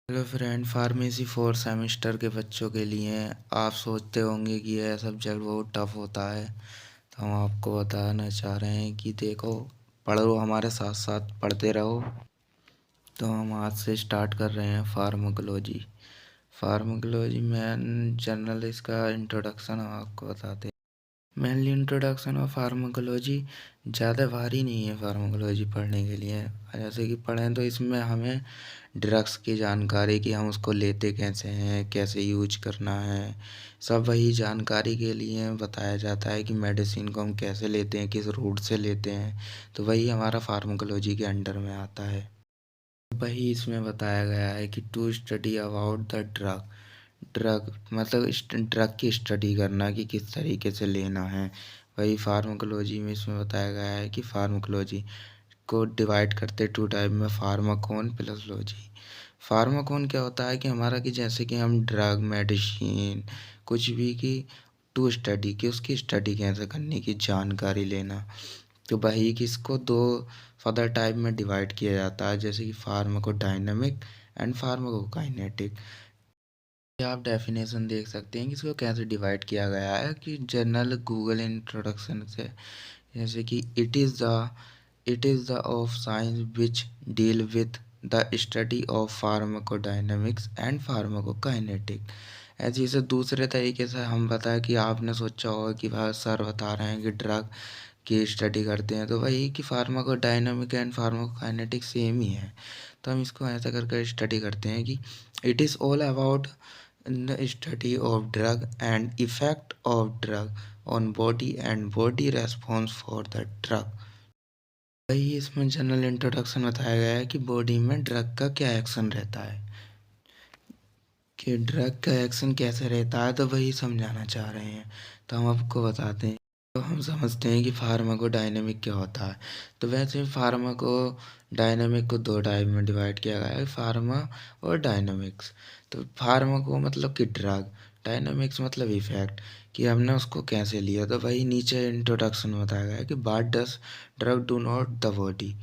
Hello friend, pharmacy 4 semester के बच्चों के लिए आप सोचते होंगे कि यह सब्जेक्ट बहुत टफ होता है। तो हम आपको बताना चाह रहे हैं कि देखो, पढ़ो, हमारे साथ साथ पढ़ते रहो। तो हम आज से स्टार्ट कर रहे हैं फार्माकोलॉजी। फार्माकोलॉजी में जनरल इसका इंट्रोडक्शन हम आपको बताते हैं। मेनली इंट्रोडक्शन ऑफ फार्माकोलॉजी ज़्यादा भारी नहीं है फार्माकोलॉजी पढ़ने के लिए। जैसे कि पढ़ें तो इसमें हमें ड्रग्स की जानकारी, कि हम उसको लेते कैसे हैं, कैसे यूज करना है, सब वही जानकारी के लिए बताया जाता है कि मेडिसिन को हम कैसे लेते हैं, किस रूट से लेते हैं। तो वही हमारा फार्माकोलॉजी के अंडर में आता है। वही इसमें बताया गया है कि to study about the drug. Drug मतलब ड्रग की स्टडी करना कि किस तरीके से लेना है। वही फार्माकोलॉजी में इसमें बताया गया है कि फार्माकोलॉजी को डिवाइड करते 2 टाइप में, फार्माकोन प्लस लॉजी। फार्माकोन क्या होता है कि हमारा, कि जैसे कि हम ड्रग, मेडिसिन, कुछ भी की टू स्टडी, की उसकी स्टडी कैसे करने की जानकारी लेना। तो वही कि इसको 2 फर्दर टाइप में डिवाइड किया जाता है, जैसे कि फार्माकोडायनेमिक एंड फार्माकोकाइनेटिक। आप डेफिनेशन देख सकते हैं कि इसको कैसे डिवाइड किया गया है, कि जनरल गूगल इंट्रोडक्शन से, जैसे कि it is the of science which deal with the study of pharmacodynamics and pharmacokinetic. ऐसे इसे दूसरे तरीके से हम बताएं कि आपने सोचा होगा कि भाई सर बता रहे हैं कि ड्रग की स्टडी करते हैं, तो वही कि फार्माकोडायनेमिक एंड फार्माकोकाइनेटिक सेम ही है। तो हम इसको ऐसा करके स्टडी करते हैं कि it is all about the study of drug and effect of drug on body and body response for the drug. वही इसमें जनरल इंट्रोडक्शन बताया गया है कि बॉडी में ड्रग का क्या एक्शन रहता है, कि ड्रग का एक्शन कैसे रहता है, तो वही समझाना चाह रहे हैं। तो हम आपको बताते हैं। तो हम समझते हैं कि फार्माकोडायनेमिक क्या होता है। तो वैसे फार्माकोडायनेमिक को 2 टाइप में डिवाइड किया गया है, फार्मा और डायनेमिक्स। तो फार्माको मतलब कि ड्रग, डायनेमिक्स मतलब इफेक्ट, कि हमने उसको कैसे लिया। तो वही नीचे इंट्रोडक्शन में बताया गया है कि what does drug do not the body,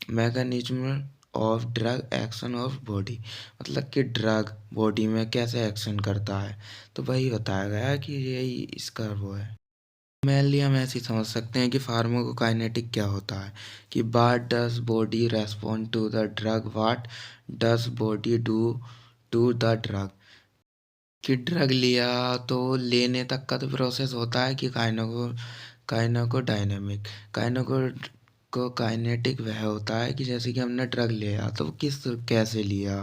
mechanism of drug action of body, मतलब कि ड्रग बॉडी में कैसे एक्शन करता है। तो वही बताया गया है कि यही इसका वो है। मेनली हम ऐसे ही समझ सकते हैं कि फार्माकोकाइनेटिक क्या होता है, कि what does body respond to the drug, what does body do to the drug. कि ड्रग लिया तो लेने तक का तो प्रोसेस होता है, कि काइनेको को काइनेटिक वह होता है कि जैसे कि हमने ड्रग लिया तो वो किस कैसे लिया,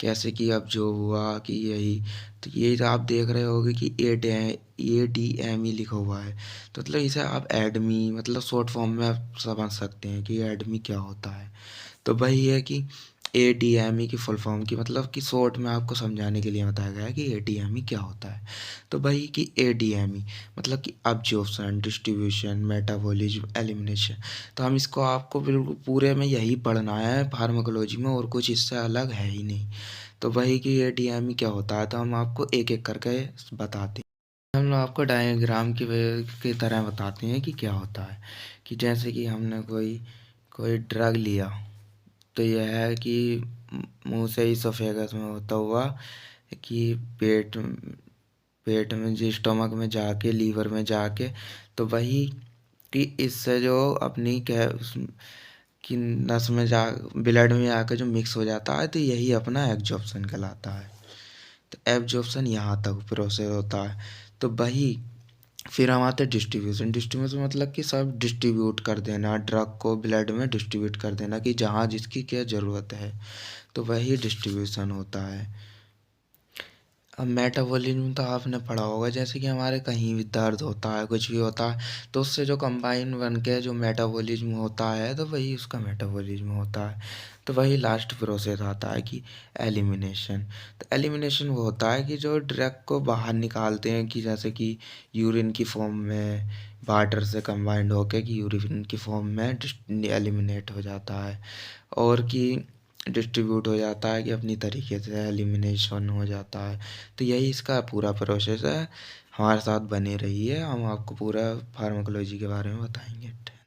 कैसे कि अब जो हुआ कि यही। तो ये तो आप देख रहे होगे कि ADME लिखा हुआ है। तो मतलब इसे आप एडमी, मतलब शॉर्ट फॉर्म में आप समझ सकते हैं कि एडमी क्या होता है। तो वही है कि ADME की फुल फॉर्म, की मतलब कि शॉर्ट में आपको समझाने के लिए बताया गया है कि ADME क्या होता है। तो वही कि ADME मतलब कि अब्जॉर्प्शन, डिस्ट्रीब्यूशन, मेटाबॉलिज्म, एलिमिनेशन। तो हम इसको आपको बिल्कुल पूरे में यही पढ़ना है फार्माकोलॉजी में, और कुछ इससे अलग है ही नहीं। तो वही कि ADME क्या होता है, तो हम आपको एक एक करके बताते हैं। हम लोग आपको डायग्राम की तरह बताते हैं कि क्या होता है। कि जैसे कि हमने कोई कोई ड्रग लिया, तो यह है कि मुंह से इसोफेगस में होता हुआ, कि पेट पेट में जो स्टमक में जाके, लीवर में जाके, तो वही कि इससे जो अपनी क्या कि नस में जा, ब्लड में आकर जो मिक्स हो जाता है, तो यही अपना एब्जॉर्प्शन कहलाता है। तो एब्जॉर्प्शन यहाँ तक प्रोसेस होता है। तो वही फिर हम आते हैं डिस्ट्रीब्यूशन। डिस्ट्रीब्यूशन मतलब कि सब डिस्ट्रीब्यूट कर देना, ड्रग को ब्लड में डिस्ट्रीब्यूट कर देना, कि जहाँ जिसकी क्या ज़रूरत है। तो वही डिस्ट्रीब्यूशन होता है। अब मेटाबॉलिज्म तो आपने पढ़ा होगा, जैसे कि हमारे कहीं भी दर्द होता है, कुछ भी होता है, तो उससे जो कंबाइन बन के जो मेटाबॉलिज्म होता है, तो वही उसका मेटाबॉलिज्म होता है। तो वही लास्ट प्रोसेस आता है कि एलिमिनेशन। तो एलिमिनेशन वो होता है कि जो ड्रग को बाहर निकालते हैं, कि जैसे कि यूरिन की फॉर्म में, वाटर से कंबाइंड होके कि यूरिन की फॉर्म में एलिमिनेट हो जाता है, और कि डिस्ट्रीब्यूट हो जाता है, कि अपनी तरीके से एलिमिनेशन हो जाता है। तो यही इसका पूरा प्रोसेस है। हमारे साथ बने रहिए, हम आपको पूरा फार्माकोलॉजी के बारे में बताएंगे।